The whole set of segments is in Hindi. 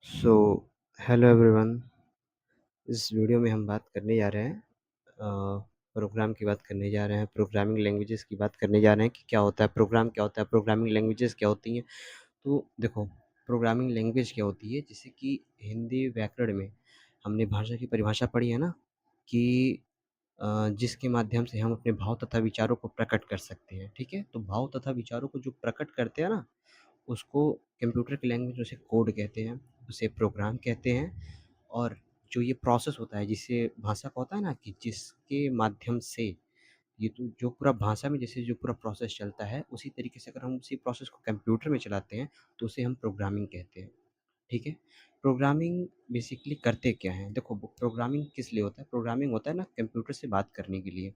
So hello everyone. इस वीडियो में हम बात करने जा रहे हैं प्रोग्राम की बात करने जा रहे हैं, प्रोग्रामिंग लैंग्वेजेस की बात करने जा रहे हैं कि क्या होता है प्रोग्राम, क्या होता है प्रोग्रामिंग लैंग्वेजेस, क्या होती हैं। तो देखो, प्रोग्रामिंग लैंग्वेज क्या होती है, जैसे कि हिंदी व्याकरण में हमने भाषा की परिभाषा पढ़ी है ना, कि जिसके माध्यम से हम अपने भाव तथा विचारों को प्रकट कर सकते हैं। ठीक है, तो भाव तथा विचारों को जो प्रकट करते हैं ना, उसको कंप्यूटर की लैंग्वेज में उसे कोड कहते हैं, उसे प्रोग्राम कहते हैं। और जो ये प्रोसेस होता है, जिससे भाषा का होता है ना, कि जिसके माध्यम से ये तो जो पूरा भाषा में जैसे जो पूरा प्रोसेस चलता है, उसी तरीके से अगर हम उसी प्रोसेस को कंप्यूटर में चलाते हैं तो उसे हम प्रोग्रामिंग कहते हैं। ठीक है, प्रोग्रामिंग बेसिकली करते क्या हैं, देखो प्रोग्रामिंग किस लिए होता है। प्रोग्रामिंग होता है ना कंप्यूटर से बात करने के लिए।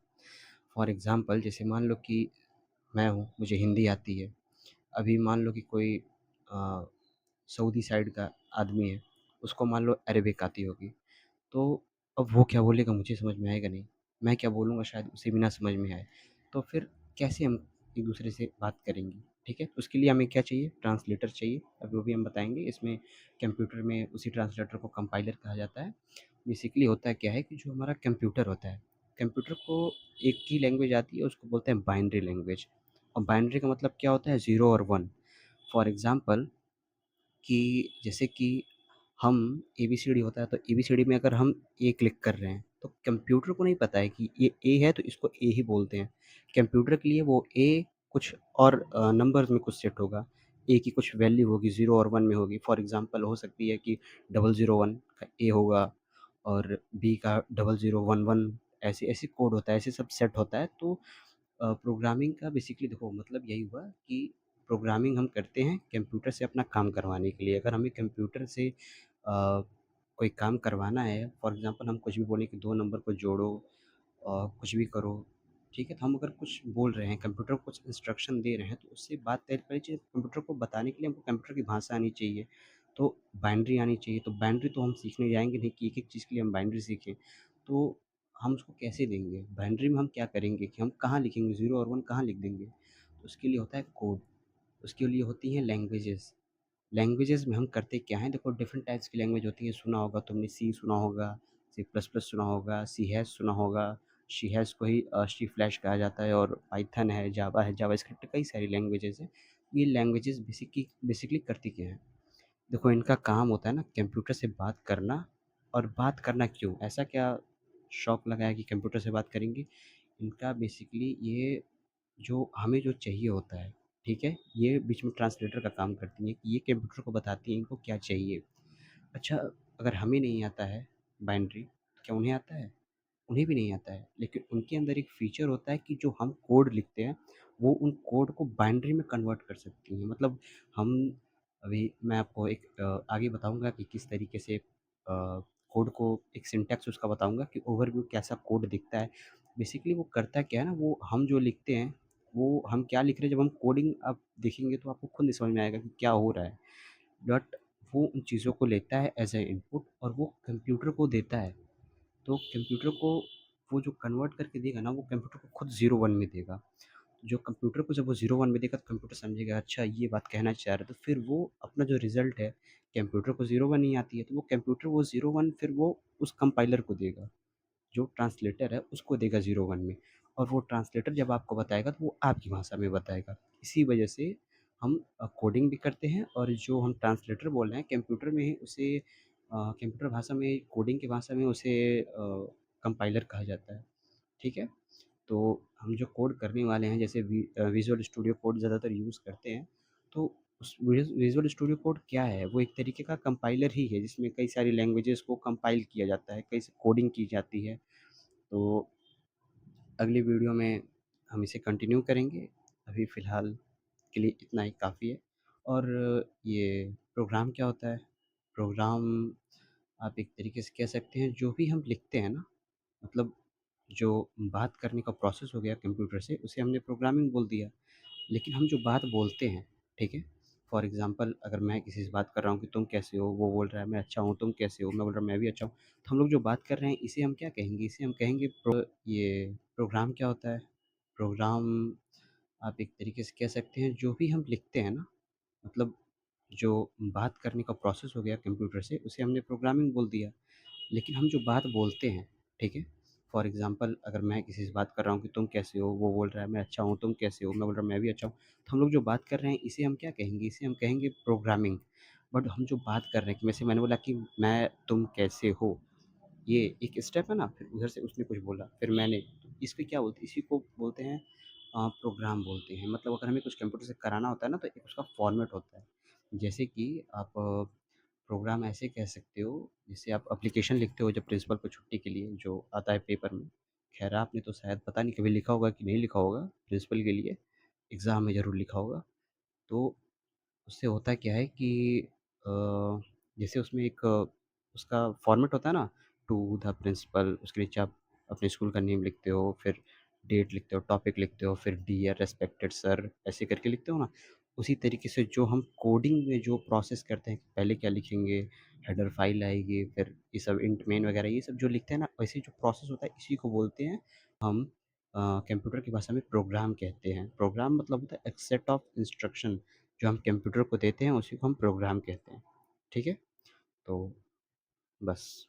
फॉर एग्जांपल, जैसे मान लो कि मैं हूँ, मुझे हिंदी आती है। अभी मान लो कि कोई अ, सऊदी साइड का आदमी है, उसको मान लो अरेबिक आती होगी। तो अब वो क्या बोलेगा मुझे समझ में आएगा नहीं, मैं क्या बोलूँगा शायद उसे भी ना समझ में आए। तो फिर कैसे हम एक दूसरे से बात करेंगे। ठीक है, तो उसके लिए हमें क्या चाहिए, ट्रांसलेटर चाहिए। अब वो भी हम बताएंगे। इसमें कंप्यूटर में उसी ट्रांसलेटर को कंपाइलर कहा जाता है। बेसिकली होता है क्या है कि जो हमारा कंप्यूटर होता है, कंप्यूटर को एक ही लैंग्वेज आती है, उसको बोलते हैं बाइनरी लैंग्वेज। और बाइनरी का मतलब क्या होता है, ज़ीरो और वन। फॉर एग्ज़ाम्पल, कि जैसे कि हम एबीसीडी होता है, तो एबीसीडी में अगर हम ए क्लिक कर रहे हैं तो कंप्यूटर को नहीं पता है कि ये ए है, तो इसको ए ही बोलते हैं। कंप्यूटर के लिए वो ए कुछ और नंबर्स में कुछ सेट होगा। ए की कुछ वैल्यू होगी, ज़ीरो और वन में होगी। फॉर एग्जांपल हो सकती है कि 001 का ए होगा और बी का 0011। ऐसे ऐसे कोड होता है, ऐसे सब सेट होता है। तो प्रोग्रामिंग का बेसिकली देखो मतलब यही हुआ कि प्रोग्रामिंग हम करते हैं कंप्यूटर से अपना काम करवाने के लिए। अगर हमें कंप्यूटर से कोई काम करवाना है, फॉर एग्जांपल हम कुछ भी बोलें कि 2 नंबर को जोड़ो, कुछ भी करो। ठीक है, तो हम अगर कुछ बोल रहे हैं, कंप्यूटर को कुछ इंस्ट्रक्शन दे रहे हैं, तो उससे बात पहली चीज़ कंप्यूटर को बताने के लिए हमको कंप्यूटर की भाषा आनी चाहिए। तो बाइनरी आनी चाहिए। तो बाइनरी तो हम सीखने जाएँगे नहीं कि एक-एक चीज़ के लिए हम बाइनरी सीखें। तो हम उसको कैसे देंगे? बाइनरी में हम क्या करेंगे कि हम कहाँ लिखेंगे, 0 और 1 कहाँ लिख देंगे? तो उसके लिए होता है कोड, उसके लिए होती हैं लैंग्वेजेज़। लैंग्वेजेज़ में हम करते क्या हैं, देखो डिफरेंट टाइप्स की लैंग्वेज होती है। सुना होगा तुमने, सी सुना होगा, सी प्लस प्लस सुना होगा, सी हैश सुना होगा। सी हैश को ही सी फ्लैश कहा जाता है। और पाइथन है, जावा स्क्रिप्ट, कई सारी लैंग्वेजेज़ हैं। ये लैंग्वेजेज़ बेसिकली करती क्या हैं, देखो इनका काम होता है ना कंप्यूटर से बात करना। और बात करना क्यों, ऐसा क्या शौक लगा है कि कंप्यूटर से बात करेंगे। इनका बेसिकली ये जो हमें जो चाहिए होता है, ठीक है, ये बीच में ट्रांसलेटर का काम करती हैं कि ये कंप्यूटर को बताती हैं इनको क्या चाहिए। अच्छा, अगर हमें नहीं आता है बाइनरी, तो क्या उन्हें आता है? उन्हें भी नहीं आता है। लेकिन उनके अंदर एक फ़ीचर होता है कि जो हम कोड लिखते हैं, वो उन कोड को बाइनरी में कन्वर्ट कर सकती हैं। मतलब हम अभी मैं आपको एक आगे बताऊँगा कि किस तरीके से कोड को एक सिंटैक्स उसका बताऊँगा कि ओवरव्यू कैसा कोड दिखता है। बेसिकली वो करता क्या है ना, वो हम जो लिखते हैं, वो हम क्या लिख रहे हैं, जब हम कोडिंग आप देखेंगे तो आपको खुद नहीं समझ में आएगा कि क्या हो रहा है। बट वो उन चीज़ों को लेता है एज़ अ इनपुट और वो कंप्यूटर को देता है। तो कंप्यूटर को वो जो कन्वर्ट करके देगा ना, वो कंप्यूटर को खुद 0-1 में देगा। जो कंप्यूटर को जब वो 0-1 में देगा, तो कंप्यूटर समझेगा अच्छा ये बात कहना चाह रहा है। तो फिर वो अपना जो रिज़ल्ट है, कंप्यूटर को 0-1 ही आती है, तो वो कंप्यूटर वो 0-1 फिर वो उस कंपाइलर को देगा। जो ट्रांसलेटर है उसको देगा 0-1 में। और वो ट्रांसलेटर जब आपको बताएगा तो वो आपकी भाषा में बताएगा। इसी वजह से हम कोडिंग भी करते हैं, और जो हम ट्रांसलेटर बोल रहे हैं कंप्यूटर में ही उसे कंप्यूटर भाषा में, कोडिंग की भाषा में उसे कंपाइलर कहा जाता है। ठीक है? तो हम जो कोड करने वाले हैं, जैसे विज़ुअल स्टूडियो कोड ज़्यादातर यूज़ करते हैं। तो उस विज़ुअल स्टूडियो कोड क्या है? वो एक तरीके का कंपाइलर ही है, जिसमें कई सारी लैंग्वेजेज़ को कंपाइल किया जाता है, कई स कोडिंग की जाती है। तो अगली वीडियो में हम इसे कंटिन्यू करेंगे। अभी फ़िलहाल के लिए इतना ही काफ़ी है। और ये प्रोग्राम क्या होता है? प्रोग्राम आप एक तरीके से कह सकते हैं, जो भी हम लिखते हैं ना, मतलब जो बात करने का प्रोसेस हो गया कंप्यूटर से, उसे हमने प्रोग्रामिंग बोल दिया। लेकिन हम जो बात बोलते हैं, ठीक है? फॉर एग्ज़ाम्पल, अगर मैं किसी से बात कर रहा हूँ कि तुम कैसे हो? वो बोल रहा है मैं अच्छा हूँ, तुम कैसे हो? मैं बोल रहा हूँ मैं भी अच्छा हूँ। तो हम लोग जो बात कर रहे हैं, इसे हम क्या कहेंगे? इसे हम कहेंगे ये प्रोग्राम क्या होता है? प्रोग्राम आप एक तरीके से कह सकते हैं, जो भी हम लिखते हैं ना, मतलब जो बात करने का प्रोसेस हो गया कंप्यूटर से, उसे हमने प्रोग्रामिंग बोल दिया। लेकिन हम जो बात बोलते हैं, ठीक है? फॉर एग्ज़ाम्पल अगर मैं किसी से बात कर रहा हूँ कि तुम कैसे हो? वो बोल रहा है मैं अच्छा हूँ, तुम कैसे हो? मैं बोल रहा हूँ मैं भी अच्छा हूँ। तो हम लोग जो बात कर रहे हैं इसे हम क्या कहेंगे? इसे हम कहेंगे प्रोग्रामिंग। बट हम जो बात कर रहे हैं कि जैसे मैंने बोला कि मैं तुम कैसे हो? ये एक स्टेप है ना, फिर उधर से उसने कुछ बोला, फिर मैंने, तो इस पे क्या बोलते हैं, इसी को बोलते हैं प्रोग्राम बोलते हैं। मतलब अगर हमें कुछ कंप्यूटर से कराना होता है ना, तो एक उसका फॉर्मेट होता है। जैसे कि आप प्रोग्राम ऐसे कह सकते हो, जैसे आप एप्लीकेशन लिखते हो जब प्रिंसिपल को छुट्टी के लिए, जो आता है पेपर में। खैर आपने तो शायद पता नहीं कभी लिखा होगा कि नहीं लिखा होगा प्रिंसिपल के लिए, एग्ज़ाम में ज़रूर लिखा होगा। तो उससे होता क्या है कि अ, जैसे उसमें एक उसका फॉर्मेट होता है ना, टू द प्रिंसिपल, उसके नीचे आप अपने स्कूल का नेम लिखते हो, फिर डेट लिखते हो, टॉपिक लिखते हो, फिर डियर रेस्पेक्टेड सर ऐसे करके लिखते हो ना। उसी तरीके से जो हम कोडिंग में जो प्रोसेस करते हैं, पहले क्या लिखेंगे, हेडर फाइल आएगी, फिर ये सब इंट मेन वगैरह ये सब जो लिखते हैं ना, वैसे जो प्रोसेस होता है इसी को बोलते हैं हम कंप्यूटर की भाषा में प्रोग्राम कहते हैं। प्रोग्राम मतलब होता है एक सेट ऑफ इंस्ट्रक्शन जो हम कंप्यूटर को देते हैं, उसी को हम प्रोग्राम कहते हैं। ठीक है? तो बस।